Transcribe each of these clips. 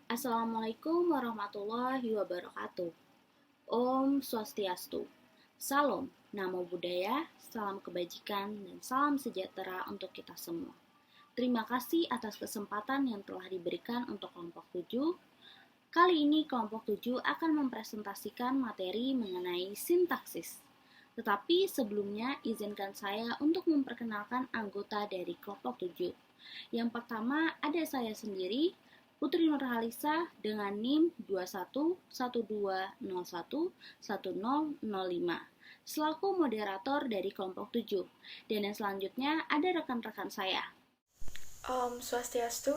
Assalamualaikum warahmatullahi wabarakatuh. Om Swastiastu. Salam, namo buddhaya, salam kebajikan, dan salam sejahtera untuk kita semua. Terima kasih atas kesempatan yang telah diberikan untuk kelompok 7. Kali ini kelompok 7 akan mempresentasikan materi mengenai sintaksis. Tetapi sebelumnya izinkan saya untuk memperkenalkan anggota dari kelompok 7. Yang pertama ada saya sendiri, Putri Nurhalisa dengan NIM 2112011005 selaku moderator dari kelompok 7. Dan yang selanjutnya ada rekan-rekan saya. Om Swastiastu,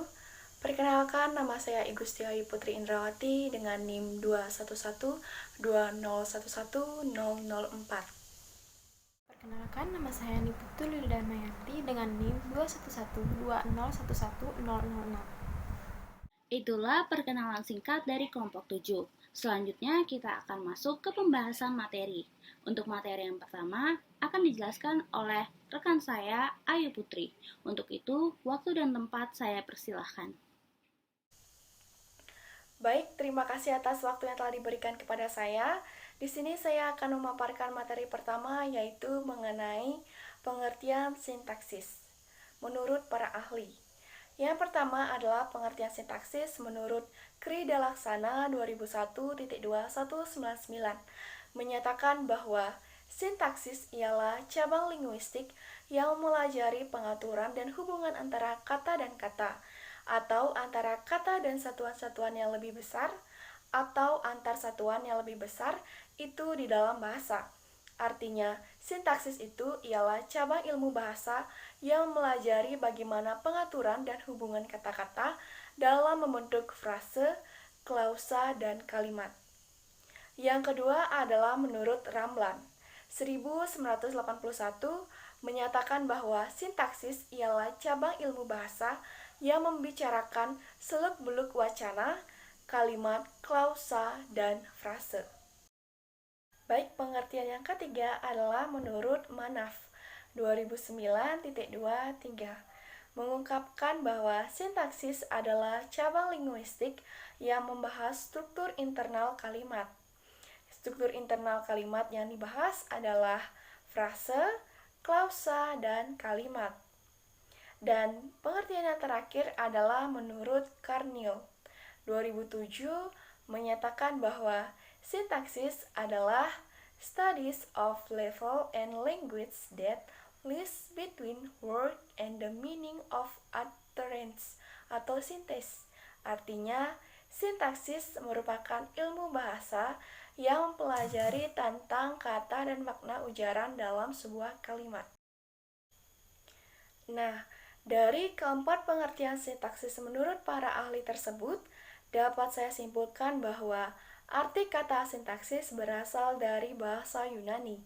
perkenalkan nama saya Igustiawi Putri Indrawati dengan NIM 21120110004. Perkenalkan, nama saya Niputu Lildamayanti dengan NIM 21120111006. Itulah perkenalan singkat dari kelompok 7. Selanjutnya kita akan masuk ke pembahasan materi. Untuk materi yang pertama akan dijelaskan oleh rekan saya Ayu Putri. Untuk itu, waktu dan tempat saya persilahkan. Baik, terima kasih atas waktu yang telah diberikan kepada saya. Di sini saya akan memaparkan materi pertama, yaitu mengenai pengertian sintaksis menurut para ahli. Yang pertama adalah pengertian sintaksis menurut Krida Laksana 2001.2199 menyatakan bahwa sintaksis ialah cabang linguistik yang mempelajari pengaturan dan hubungan antara kata dan kata, atau antara kata dan satuan-satuan yang lebih besar, atau antar satuan yang lebih besar itu di dalam bahasa. Artinya, sintaksis itu ialah cabang ilmu bahasa yang mempelajari bagaimana pengaturan dan hubungan kata-kata dalam membentuk frase, klausa, dan kalimat. Yang kedua adalah menurut Ramlan 1981 menyatakan bahwa sintaksis ialah cabang ilmu bahasa yang membicarakan seluk-beluk wacana, kalimat, klausa, dan frase. Baik, pengertian yang ketiga adalah menurut Manaf 2009.23 mengungkapkan bahwa sintaksis adalah cabang linguistik yang membahas struktur internal kalimat. Struktur internal kalimat yang dibahas adalah frase, klausa, dan kalimat. Dan pengertian yang terakhir adalah menurut Carnell 2007 menyatakan bahwa sintaksis adalah studies of level and language that lies between word and the meaning of utterance atau sintes. Artinya, sintaksis merupakan ilmu bahasa yang mempelajari tentang kata dan makna ujaran dalam sebuah kalimat. Nah, dari keempat pengertian sintaksis menurut para ahli tersebut, dapat saya simpulkan bahwa arti kata sintaksis berasal dari bahasa Yunani,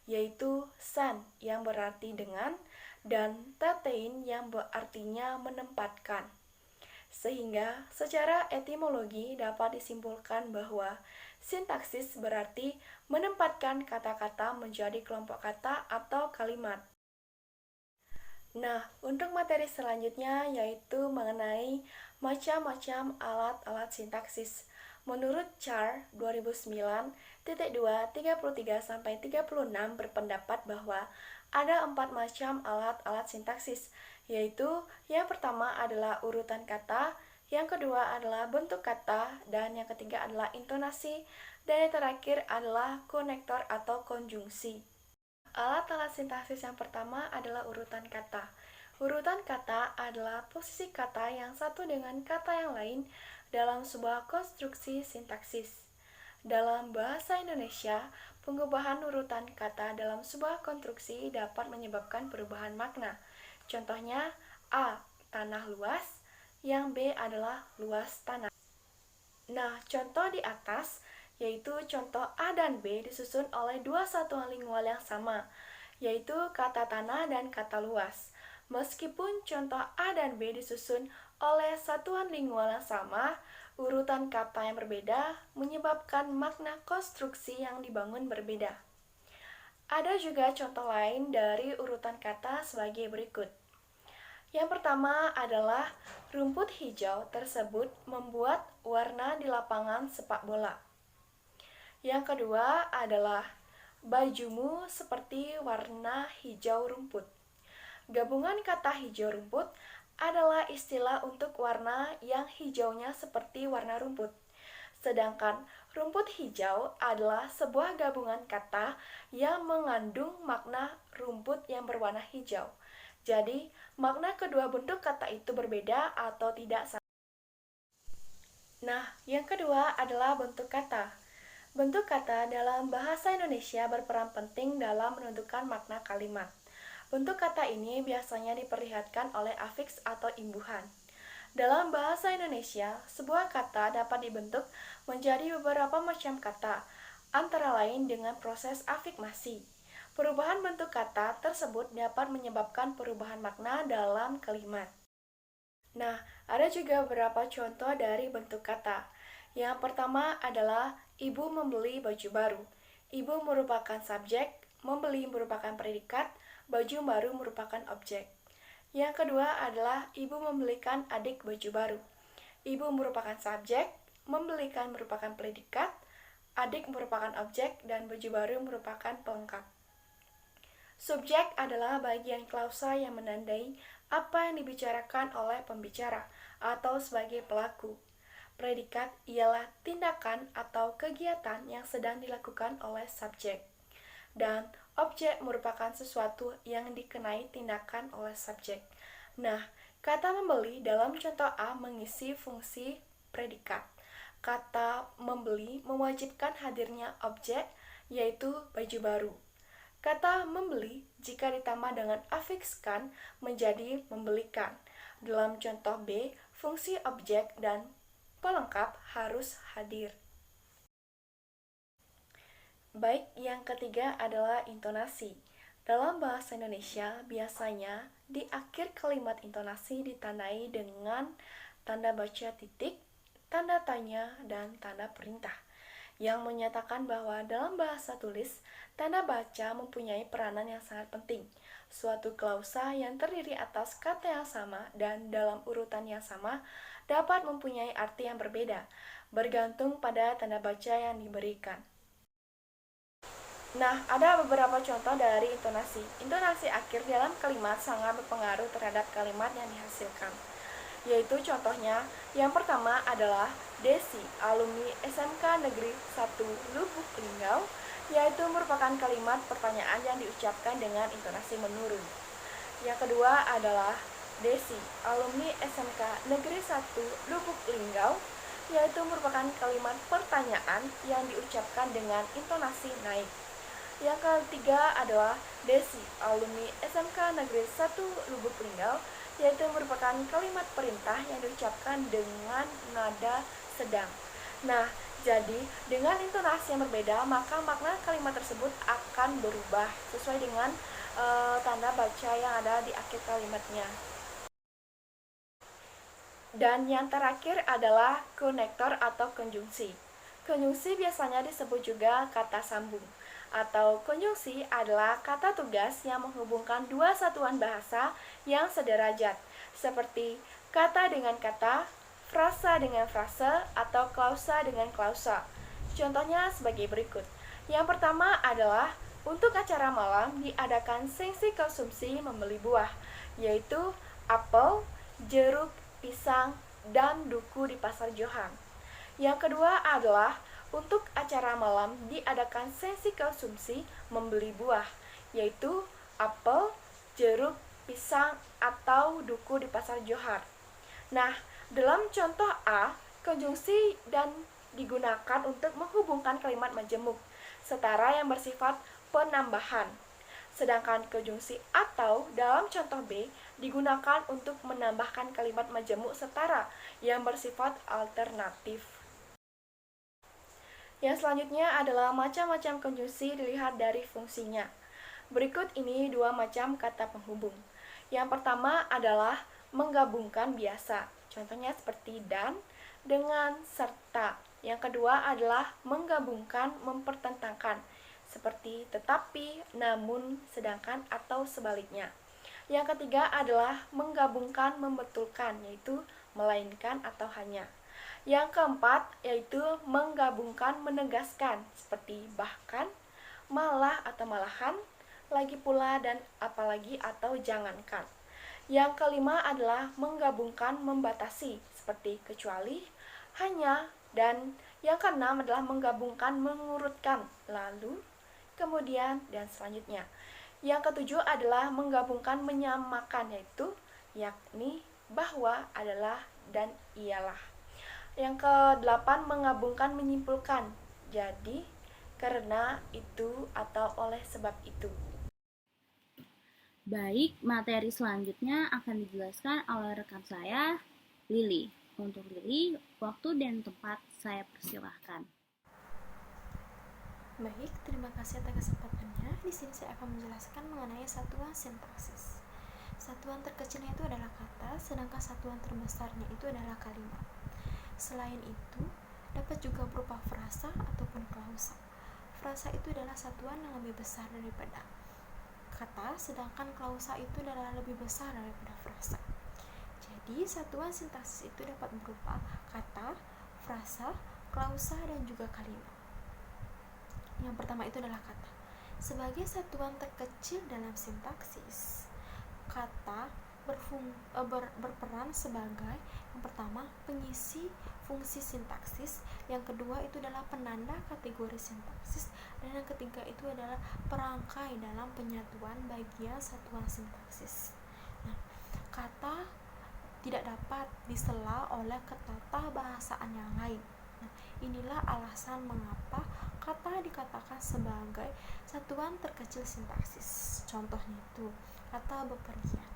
yaitu san yang berarti dengan dan tetein yang berartinya menempatkan. Sehingga secara etimologi dapat disimpulkan bahwa sintaksis berarti menempatkan kata-kata menjadi kelompok kata atau kalimat. Nah, untuk materi selanjutnya yaitu mengenai macam-macam alat-alat sintaksis. Menurut Char 2009.2.33-36 berpendapat bahwa ada 4 macam alat-alat sintaksis, yaitu yang pertama adalah urutan kata, yang kedua adalah bentuk kata, dan yang ketiga adalah intonasi, dan yang terakhir adalah konektor atau konjungsi. Alat-alat sintaksis yang pertama adalah urutan kata. Urutan kata adalah posisi kata yang satu dengan kata yang lain dalam sebuah konstruksi sintaksis. Dalam bahasa Indonesia, pengubahan urutan kata dalam sebuah konstruksi dapat menyebabkan perubahan makna. Contohnya, A. Tanah luas, yang B adalah luas tanah. Nah, contoh di atas yaitu contoh A dan B disusun oleh dua satuan lingual yang sama, yaitu kata tanah dan kata luas. Meskipun contoh A dan B disusun oleh satuan lingual yang sama, urutan kata yang berbeda menyebabkan makna konstruksi yang dibangun berbeda. Ada juga contoh lain dari urutan kata sebagai berikut. Yang pertama adalah rumput hijau tersebut membuat warna di lapangan sepak bola. Yang kedua adalah bajumu seperti warna hijau rumput. Gabungan kata hijau rumput adalah istilah untuk warna yang hijaunya seperti warna rumput. Sedangkan rumput hijau adalah sebuah gabungan kata yang mengandung makna rumput yang berwarna hijau. Jadi, makna kedua bentuk kata itu berbeda atau tidak sama. Nah, yang kedua adalah bentuk kata. Bentuk kata dalam bahasa Indonesia berperan penting dalam menentukan makna kalimat. Bentuk kata ini biasanya diperlihatkan oleh afiks atau imbuhan. Dalam bahasa Indonesia, sebuah kata dapat dibentuk menjadi beberapa macam kata, antara lain dengan proses afirmasi. Perubahan bentuk kata tersebut dapat menyebabkan perubahan makna dalam kalimat. Nah, ada juga beberapa contoh dari bentuk kata. Yang pertama adalah ibu membeli baju baru. Ibu merupakan subjek, membeli merupakan predikat, baju baru merupakan objek. Yang kedua adalah ibu membelikan adik baju baru. Ibu merupakan subjek, membelikan merupakan predikat, adik merupakan objek, dan baju baru merupakan pelengkap. Subjek adalah bagian klausa yang menandai apa yang dibicarakan oleh pembicara atau sebagai pelaku. Predikat ialah tindakan atau kegiatan yang sedang dilakukan oleh subjek. Dan objek merupakan sesuatu yang dikenai tindakan oleh subjek. Nah, kata membeli dalam contoh A mengisi fungsi predikat. Kata membeli mewajibkan hadirnya objek, yaitu baju baru. Kata membeli jika ditambah dengan afikskan menjadi membelikan. Dalam contoh B, fungsi objek dan pelengkap harus hadir. Baik, yang ketiga adalah intonasi. Dalam bahasa Indonesia, biasanya di akhir kalimat intonasi ditandai dengan tanda baca titik, tanda tanya, dan tanda perintah, yang menyatakan bahwa dalam bahasa tulis, tanda baca mempunyai peranan yang sangat penting. Suatu klausa yang terdiri atas kata yang sama dan dalam urutan yang sama dapat mempunyai arti yang berbeda, bergantung pada tanda baca yang diberikan. Nah, ada beberapa contoh dari intonasi. Intonasi akhir dalam kalimat sangat berpengaruh terhadap kalimat yang dihasilkan. Yaitu contohnya, yang pertama adalah Desi, alumni SMK Negeri 1 Lubuk Linggau, yaitu merupakan kalimat pertanyaan yang diucapkan dengan intonasi menurun. Yang kedua adalah Desi, alumni SMK Negeri 1 Lubuk Linggau, yaitu merupakan kalimat pertanyaan yang diucapkan dengan intonasi naik. Yang ketiga adalah Desi, alumni SMK Negeri 1 Lubuk Linggau, yaitu merupakan kalimat perintah yang diucapkan dengan nada sedang. Nah, jadi dengan intonasi yang berbeda, maka makna kalimat tersebut akan berubah sesuai dengan tanda baca yang ada di akhir kalimatnya. Dan yang terakhir adalah konektor atau konjungsi. Konjungsi biasanya disebut juga kata sambung. Atau konjungsi adalah kata tugas yang menghubungkan dua satuan bahasa yang sederajat, seperti kata dengan kata, frasa dengan frase, atau klausa dengan klausa. Contohnya sebagai berikut. Yang pertama adalah untuk acara malam diadakan sesi konsumsi membeli buah, yaitu apel, jeruk, pisang, dan duku di pasar Johan. Yang kedua adalah untuk acara malam diadakan sesi konsumsi membeli buah, yaitu apel, jeruk, pisang, atau duku di pasar Johar. Nah, dalam contoh A, konjungsi dan digunakan untuk menghubungkan kalimat majemuk, setara yang bersifat penambahan. Sedangkan konjungsi atau dalam contoh B digunakan untuk menambahkan kalimat majemuk setara yang bersifat alternatif. Yang selanjutnya adalah macam-macam konjungsi dilihat dari fungsinya. Berikut ini dua macam kata penghubung. Yang pertama adalah menggabungkan biasa. Contohnya seperti dan dengan serta. Yang kedua adalah menggabungkan mempertentangkan. Seperti tetapi, namun, sedangkan, atau sebaliknya. Yang ketiga adalah menggabungkan, membetulkan, yaitu melainkan atau hanya. Yang keempat yaitu menggabungkan, menegaskan, seperti bahkan, malah atau malahan, lagi pula, dan apalagi atau jangankan. Yang kelima adalah menggabungkan, membatasi, seperti kecuali, hanya, dan yang keenam adalah menggabungkan, mengurutkan, lalu, kemudian, dan selanjutnya. Yang ketujuh adalah menggabungkan, menyamakan, yaitu yakni, bahwa, adalah, dan ialah. Yang kedelapan menggabungkan, menyimpulkan, jadi, karena itu, atau oleh sebab itu. Baik, materi selanjutnya akan dijelaskan oleh rekan saya, Lili. Untuk Lili, waktu dan tempat saya persilahkan. Baik, terima kasih atas kesempatannya. Di sini saya akan menjelaskan mengenai satuan sintaksis. Satuan terkecilnya itu adalah kata, sedangkan satuan terbesarnya itu adalah kalimat. Selain itu, dapat juga berupa frasa ataupun klausa. Frasa itu adalah satuan yang lebih besar daripada kata, sedangkan klausa itu adalah lebih besar daripada frasa. Jadi, satuan sintaksis itu dapat berupa kata, frasa, klausa, dan juga kalimat. Yang pertama itu adalah kata. Sebagai satuan terkecil dalam sintaksis, kata berperan sebagai yang pertama pengisi fungsi sintaksis, yang kedua itu adalah penanda kategori sintaksis, dan yang ketiga itu adalah perangkai dalam penyatuan bagian satuan sintaksis. Nah, kata tidak dapat disela oleh ketata bahasaan yang lain. Nah, inilah alasan mengapa kata dikatakan sebagai satuan terkecil sintaksis. Contohnya itu kata bepergian.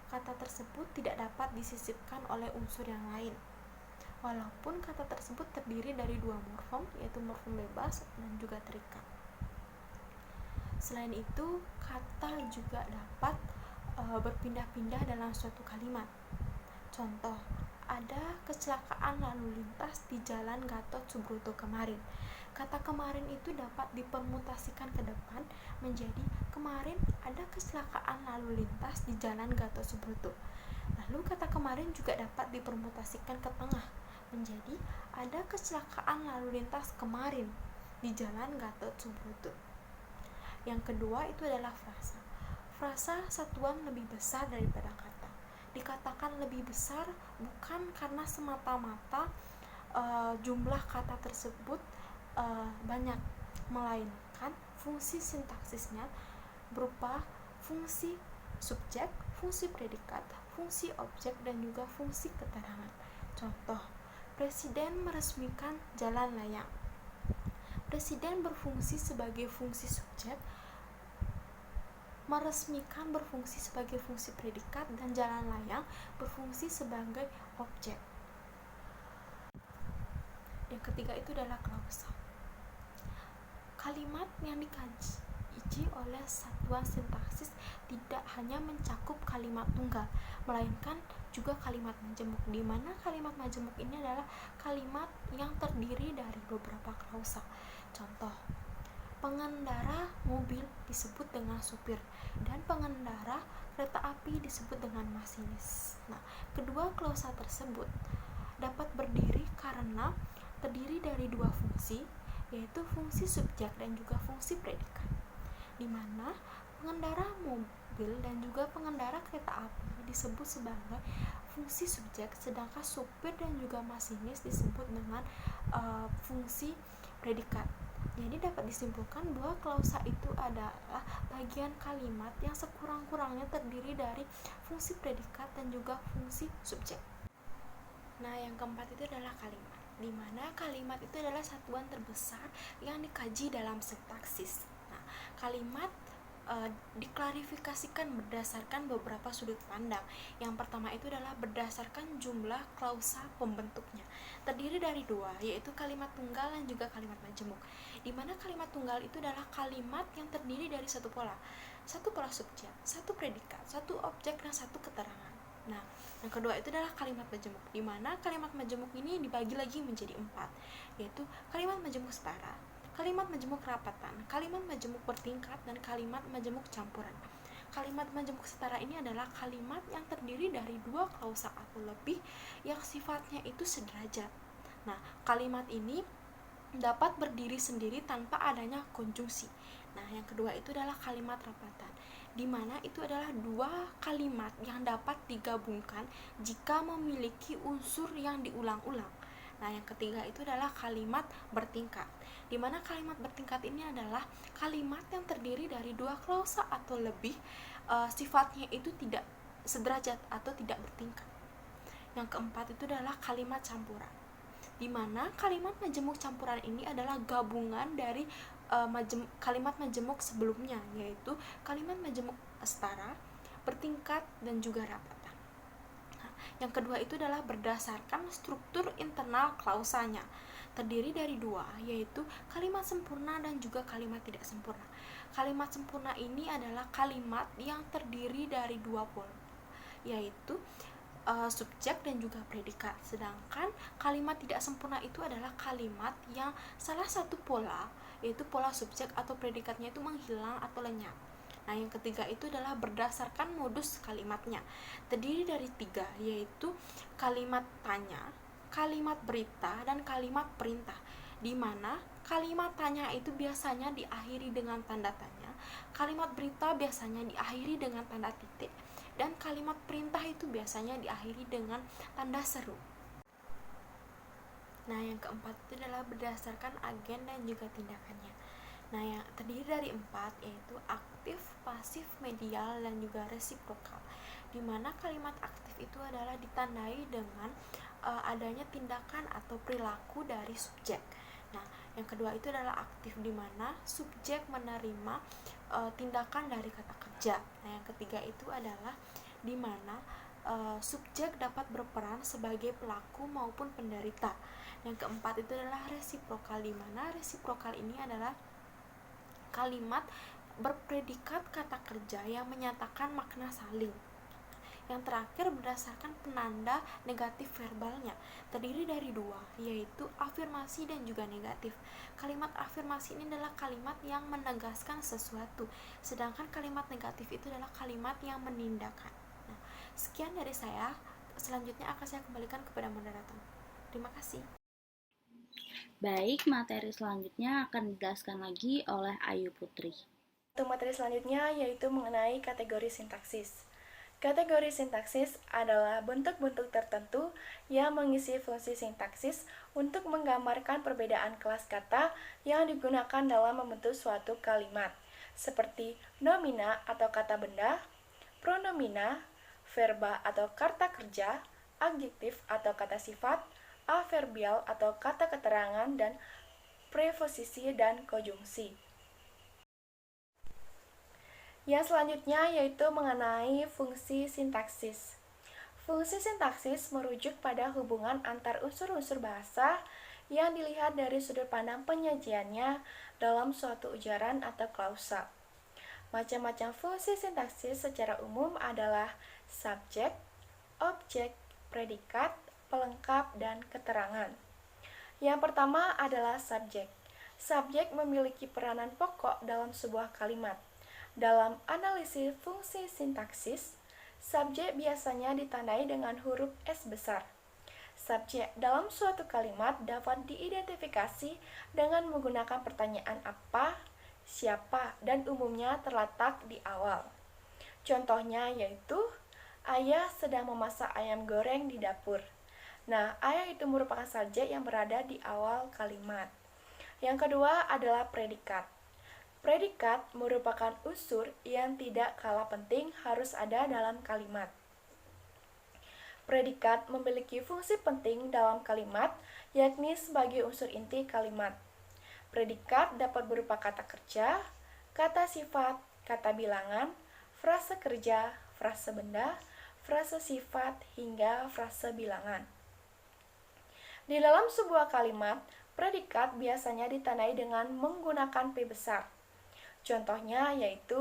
Kata tersebut tidak dapat disisipkan oleh unsur yang lain, walaupun kata tersebut terdiri dari dua morfem, yaitu morfem bebas dan juga terikat. Selain itu, kata juga dapat berpindah-pindah dalam suatu kalimat. Contoh, ada kecelakaan lalu lintas di Jalan Gatot Subroto kemarin. Kata kemarin itu dapat dipermutasikan ke depan menjadi kemarin ada kecelakaan lalu lintas di Jalan Gatot Subroto. Lalu kata kemarin juga dapat dipermutasikan ke tengah menjadi ada kecelakaan lalu lintas kemarin di Jalan Gatot Subroto. Yang kedua itu adalah frasa. Frasa satuan lebih besar daripada kata. Dikatakan lebih besar bukan karena semata-mata jumlah kata tersebut banyak, melainkan fungsi sintaksisnya berupa fungsi subjek, fungsi predikat, fungsi objek, dan juga fungsi keterangan. Contoh, Presiden meresmikan jalan layang. Presiden berfungsi sebagai fungsi subjek, meresmikan berfungsi sebagai fungsi predikat, dan jalan layang berfungsi sebagai objek. Yang ketiga itu adalah klausa. Kalimat yang dikaji oleh satuan sintaksis tidak hanya mencakup kalimat tunggal, melainkan juga kalimat majemuk, di mana kalimat majemuk ini adalah kalimat yang terdiri dari beberapa klausa. Contoh, pengendara mobil disebut dengan supir, dan pengendara kereta api disebut dengan masinis. Nah, kedua klausa tersebut dapat berdiri karena terdiri dari dua fungsi, yaitu fungsi subjek dan juga fungsi predikat, di mana pengendara mobil dan juga pengendara kereta api disebut sebagai fungsi subjek, sedangkan supir dan juga masinis disebut dengan fungsi predikat. Jadi dapat disimpulkan bahwa klausa itu adalah bagian kalimat yang sekurang-kurangnya terdiri dari fungsi predikat dan juga fungsi subjek. Nah, yang keempat itu adalah kalimat, di mana kalimat itu adalah satuan terbesar yang dikaji dalam sintaksis. Nah, kalimat diklarifikasikan berdasarkan beberapa sudut pandang. Yang pertama itu adalah berdasarkan jumlah klausa pembentuknya. Terdiri dari dua, yaitu kalimat tunggal dan juga kalimat majemuk. Di mana kalimat tunggal itu adalah kalimat yang terdiri dari satu pola subjek, satu predikat, satu objek, dan satu keterangan. Nah, yang kedua itu adalah kalimat majemuk, di mana kalimat majemuk ini dibagi lagi menjadi 4, yaitu kalimat majemuk setara, kalimat majemuk rapatan, kalimat majemuk bertingkat, dan kalimat majemuk campuran. kalimat majemuk setara ini adalah kalimat yang terdiri dari dua klausa atau lebih yang sifatnya itu sederajat. Nah, kalimat ini dapat berdiri sendiri tanpa adanya konjungsi. Nah, yang kedua itu adalah kalimat rapatan, di mana itu adalah dua kalimat yang dapat digabungkan jika memiliki unsur yang diulang-ulang. Nah, yang ketiga itu adalah kalimat bertingkat, di mana kalimat bertingkat ini adalah kalimat yang terdiri dari dua klausa atau lebih, sifatnya itu tidak sederajat atau tidak bertingkat. Yang keempat itu adalah kalimat campuran, di mana kalimat majemuk campuran ini adalah gabungan dari kalimat majemuk sebelumnya, yaitu kalimat majemuk setara, bertingkat, dan juga rapatan. Nah, yang kedua itu adalah berdasarkan struktur internal klausanya, terdiri dari dua, yaitu kalimat sempurna dan juga kalimat tidak sempurna. Kalimat sempurna ini adalah kalimat yang terdiri dari dua pola, yaitu subjek dan juga predikat. Sedangkan kalimat tidak sempurna itu adalah kalimat yang salah satu pola, yaitu pola subjek atau predikatnya itu menghilang atau lenyap. Nah, yang ketiga itu adalah berdasarkan modus kalimatnya, terdiri dari tiga, yaitu kalimat tanya, kalimat berita, dan kalimat perintah, di mana kalimat tanya itu biasanya diakhiri dengan tanda tanya, kalimat berita biasanya diakhiri dengan tanda titik, dan kalimat perintah itu biasanya diakhiri dengan tanda seru. Nah, yang keempat itu adalah berdasarkan agen dan juga tindakannya. Nah, yang terdiri dari 4, yaitu aktif, pasif, medial, dan juga resiprokal, di mana kalimat aktif itu adalah ditandai dengan adanya tindakan atau perilaku dari subjek. Nah, yang kedua itu adalah aktif, di mana subjek menerima tindakan dari kata kerja. Nah, yang ketiga itu adalah di mana subjek dapat berperan sebagai pelaku maupun penderita. Yang keempat itu adalah resiprokal, di mana resiprokal ini adalah kalimat berpredikat kata kerja yang menyatakan makna saling. Yang terakhir berdasarkan penanda negatif verbalnya, terdiri dari dua, yaitu afirmasi dan juga negatif. Kalimat afirmasi ini adalah kalimat yang menegaskan sesuatu, sedangkan kalimat negatif itu adalah kalimat yang menindakkan. Nah, sekian dari saya. Selanjutnya akan saya kembalikan kepada moderator. Terima kasih. Baik, materi selanjutnya akan dijelaskan lagi oleh Ayu Putri. Untuk materi selanjutnya yaitu mengenai kategori sintaksis. Kategori sintaksis adalah bentuk-bentuk tertentu yang mengisi fungsi sintaksis untuk menggambarkan perbedaan kelas kata yang digunakan dalam membentuk suatu kalimat, seperti nomina atau kata benda, pronomina, verba atau kata kerja, adjektif atau kata sifat, adverbial atau kata keterangan, dan preposisi dan konjungsi. Yang selanjutnya yaitu mengenai fungsi sintaksis. Fungsi sintaksis merujuk pada hubungan antar unsur-unsur bahasa yang dilihat dari sudut pandang penyajiannya dalam suatu ujaran atau klausa. Macam-macam fungsi sintaksis secara umum adalah subjek, objek, predikat, pelengkap, dan keterangan. Yang pertama adalah subjek. Subjek memiliki peranan pokok dalam sebuah kalimat. Dalam analisis fungsi sintaksis, subjek biasanya ditandai dengan huruf S besar. Subjek dalam suatu kalimat dapat diidentifikasi dengan menggunakan pertanyaan apa, siapa, dan umumnya terletak di awal. Contohnya yaitu, ayah sedang memasak ayam goreng di dapur. Nah, ayah itu merupakan subjek yang berada di awal kalimat. Yang kedua adalah predikat. Predikat merupakan unsur yang tidak kalah penting harus ada dalam kalimat. Predikat memiliki fungsi penting dalam kalimat, yakni sebagai unsur inti kalimat. Predikat dapat berupa kata kerja, kata sifat, kata bilangan, frase kerja, frase benda, frase sifat, hingga frase bilangan. Di dalam sebuah kalimat, predikat biasanya ditandai dengan menggunakan P besar. Contohnya yaitu,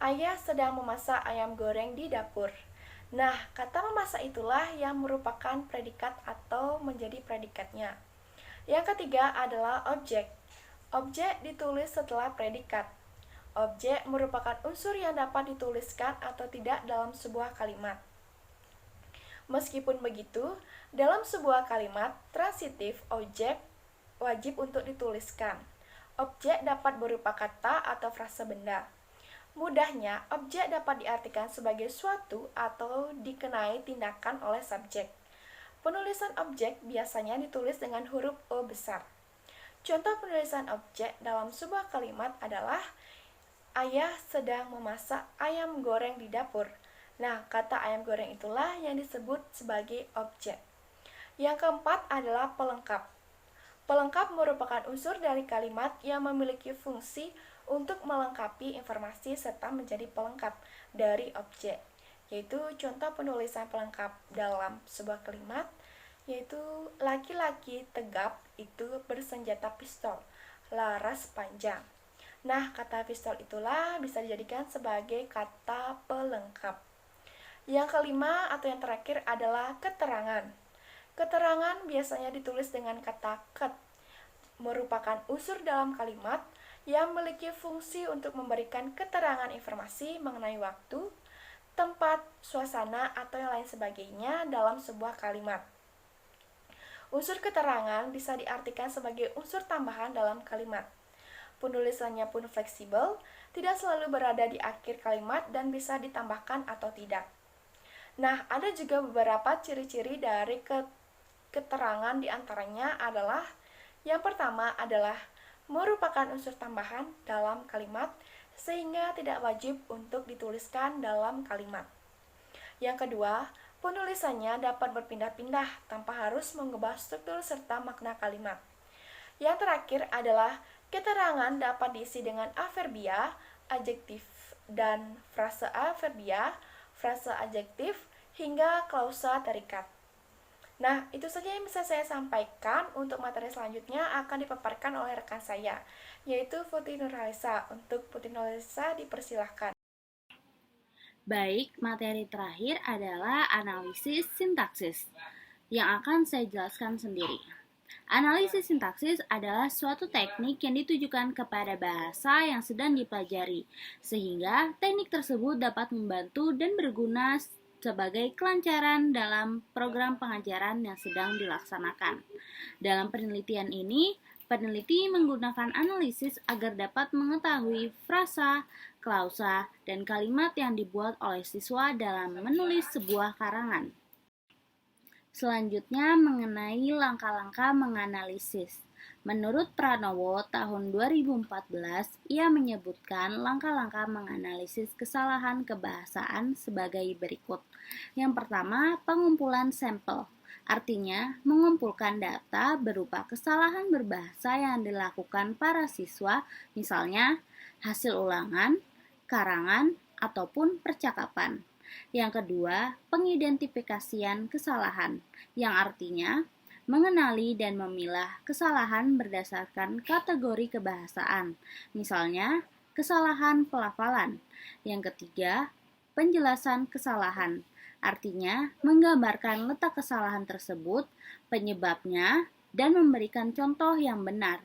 ayah sedang memasak ayam goreng di dapur. Nah, kata memasak itulah yang merupakan predikat atau menjadi predikatnya. Yang ketiga adalah objek. Objek ditulis setelah predikat. Objek merupakan unsur yang dapat dituliskan atau tidak dalam sebuah kalimat. Meskipun begitu, dalam sebuah kalimat transitif, objek wajib untuk dituliskan. Objek dapat berupa kata atau frase benda. Mudahnya, objek dapat diartikan sebagai suatu atau dikenai tindakan oleh subjek. Penulisan objek biasanya ditulis dengan huruf O besar. Contoh penulisan objek dalam sebuah kalimat adalah ayah sedang memasak ayam goreng di dapur. Nah, kata ayam goreng itulah yang disebut sebagai objek. Yang keempat adalah pelengkap. Pelengkap merupakan unsur dari kalimat yang memiliki fungsi untuk melengkapi informasi serta menjadi pelengkap dari objek. Yaitu contoh penulisan pelengkap dalam sebuah kalimat, yaitu laki-laki tegap itu bersenjata pistol, laras panjang. Nah, kata pistol itulah bisa dijadikan sebagai kata pelengkap. Yang kelima atau yang terakhir adalah keterangan. Keterangan biasanya ditulis dengan kata ket, merupakan unsur dalam kalimat yang memiliki fungsi untuk memberikan keterangan informasi mengenai waktu, tempat, suasana, atau yang lain sebagainya dalam sebuah kalimat. Unsur keterangan bisa diartikan sebagai unsur tambahan dalam kalimat. Penulisannya pun fleksibel, tidak selalu berada di akhir kalimat dan bisa ditambahkan atau tidak. Nah, ada juga beberapa ciri-ciri dari keterangan, diantaranya adalah yang pertama adalah merupakan unsur tambahan dalam kalimat sehingga tidak wajib untuk dituliskan dalam kalimat. Yang kedua, penulisannya dapat berpindah-pindah tanpa harus mengubah struktur serta makna kalimat. Yang terakhir adalah keterangan dapat diisi dengan averbia, adjektif, dan frase averbia, frase adjektif, hingga klausa terikat. Nah, itu saja yang bisa saya sampaikan. Untuk materi selanjutnya akan dipaparkan oleh rekan saya, yaitu Putri Nurhalisa. Untuk Putri Nurhalisa dipersilahkan. Baik, materi terakhir adalah analisis sintaksis, yang akan saya jelaskan sendiri. Analisis sintaksis adalah suatu teknik yang ditujukan kepada bahasa yang sedang dipelajari, sehingga teknik tersebut dapat membantu dan berguna sebagai kelancaran dalam program pengajaran yang sedang dilaksanakan. Dalam penelitian ini, peneliti menggunakan analisis agar dapat mengetahui frasa, klausa, dan kalimat yang dibuat oleh siswa dalam menulis sebuah karangan. Selanjutnya mengenai langkah-langkah menganalisis. Menurut Pranowo tahun 2014, ia menyebutkan langkah-langkah menganalisis kesalahan kebahasaan sebagai berikut. Yang pertama, pengumpulan sampel. Artinya, mengumpulkan data berupa kesalahan berbahasa yang dilakukan para siswa, misalnya hasil ulangan, karangan, ataupun percakapan. Yang kedua, pengidentifikasian kesalahan, yang artinya mengenali dan memilah kesalahan berdasarkan kategori kebahasaan, misalnya kesalahan pelafalan. Yang ketiga, penjelasan kesalahan, artinya menggambarkan letak kesalahan tersebut, penyebabnya, dan memberikan contoh yang benar.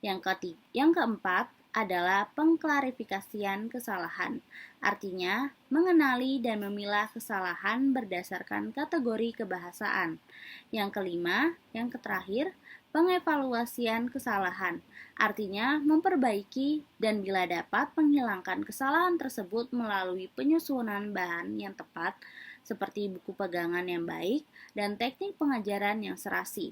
Yang keempat adalah pengklarifikasian kesalahan, artinya mengenali dan memilah kesalahan berdasarkan kategori kebahasaan. Yang kelima, yang terakhir, pengevaluasian kesalahan, artinya memperbaiki dan bila dapat menghilangkan kesalahan tersebut melalui penyusunan bahan yang tepat, seperti buku pegangan yang baik dan teknik pengajaran yang serasi.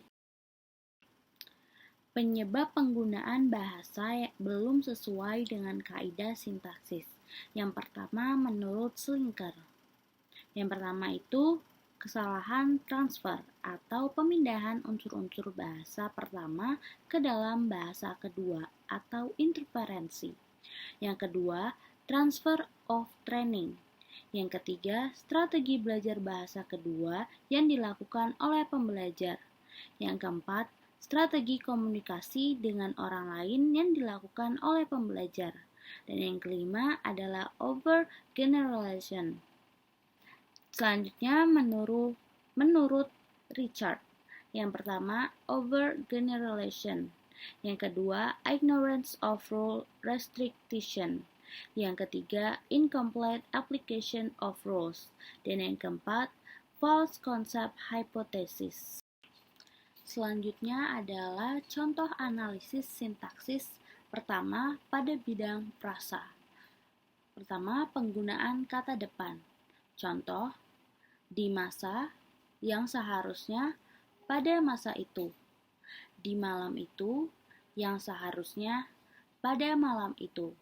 Penyebab penggunaan bahasa yang belum sesuai dengan kaidah sintaksis. Yang pertama menurut Slinker. Yang pertama itu kesalahan transfer atau pemindahan unsur-unsur bahasa pertama ke dalam bahasa kedua atau interferensi. Yang kedua, transfer of training. Yang ketiga, strategi belajar bahasa kedua yang dilakukan oleh pembelajar. Yang keempat, strategi komunikasi dengan orang lain yang dilakukan oleh pembelajar. Dan yang kelima adalah overgeneralization. Selanjutnya menurut Richard. Yang pertama, overgeneralization. Yang kedua, ignorance of rule restriction. Yang ketiga, incomplete application of rules. Dan yang keempat, false concept hypothesis. Selanjutnya adalah contoh analisis sintaksis pertama pada bidang frasa. Pertama, penggunaan kata depan. Contoh, di masa yang seharusnya pada masa itu. Di malam itu yang seharusnya pada malam itu.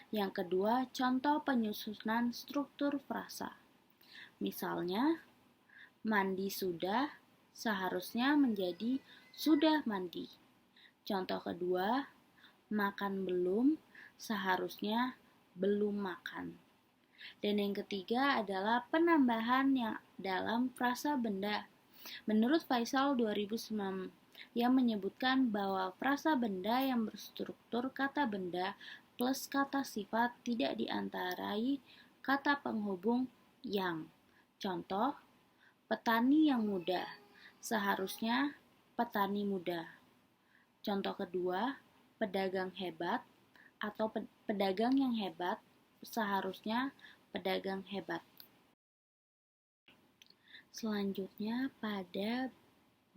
Yang kedua, contoh penyusunan struktur frasa. Misalnya, mandi sudah seharusnya menjadi sudah mandi. Contoh kedua, makan belum seharusnya belum makan. Dan yang ketiga adalah penambahan yang dalam frasa benda. Menurut Faisal 2009 yang menyebutkan bahwa frasa benda yang berstruktur kata benda plus kata sifat tidak diantarai kata penghubung yang. Contoh, petani yang muda seharusnya petani muda. Contoh kedua, pedagang hebat atau pedagang yang hebat seharusnya pedagang hebat. Selanjutnya pada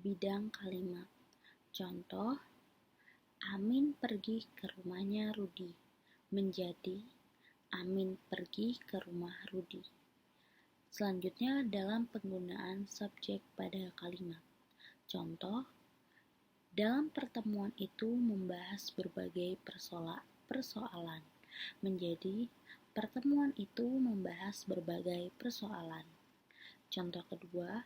bidang kalimat. Contoh, Amin pergi ke rumahnya Rudi menjadi Amin pergi ke rumah Rudi. Selanjutnya dalam penggunaan subjek pada kalimat. Contoh, dalam pertemuan itu membahas berbagai persoalan. Menjadi pertemuan itu membahas berbagai persoalan. Contoh kedua,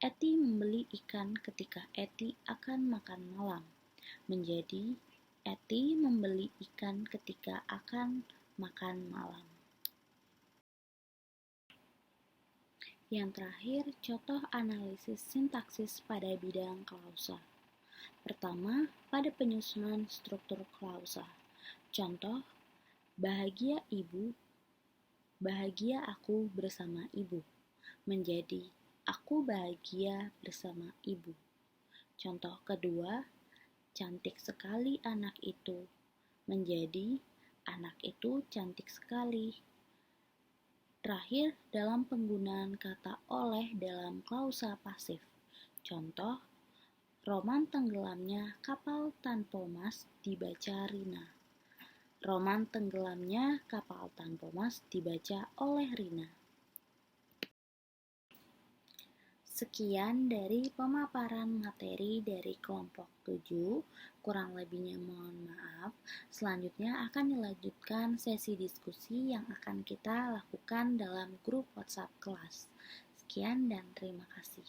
Eti membeli ikan ketika Eti akan makan malam. Menjadi Eti membeli ikan ketika akan makan malam. Yang terakhir, contoh analisis sintaksis pada bidang klausa. Pertama, pada penyusunan struktur klausa. Contoh, bahagia ibu, bahagia aku bersama ibu. Menjadi, aku bahagia bersama ibu. Contoh kedua, cantik sekali anak itu. Menjadi, anak itu cantik sekali. Terakhir, dalam penggunaan kata oleh dalam klausa pasif. Contoh, roman tenggelamnya kapal tanpa mas dibaca Rina. Roman tenggelamnya kapal tanpa mas dibaca oleh Rina. Sekian dari pemaparan materi dari kelompok 7, kurang lebihnya mohon maaf. Selanjutnya akan dilanjutkan sesi diskusi yang akan kita lakukan dalam grup WhatsApp kelas. Sekian dan terima kasih.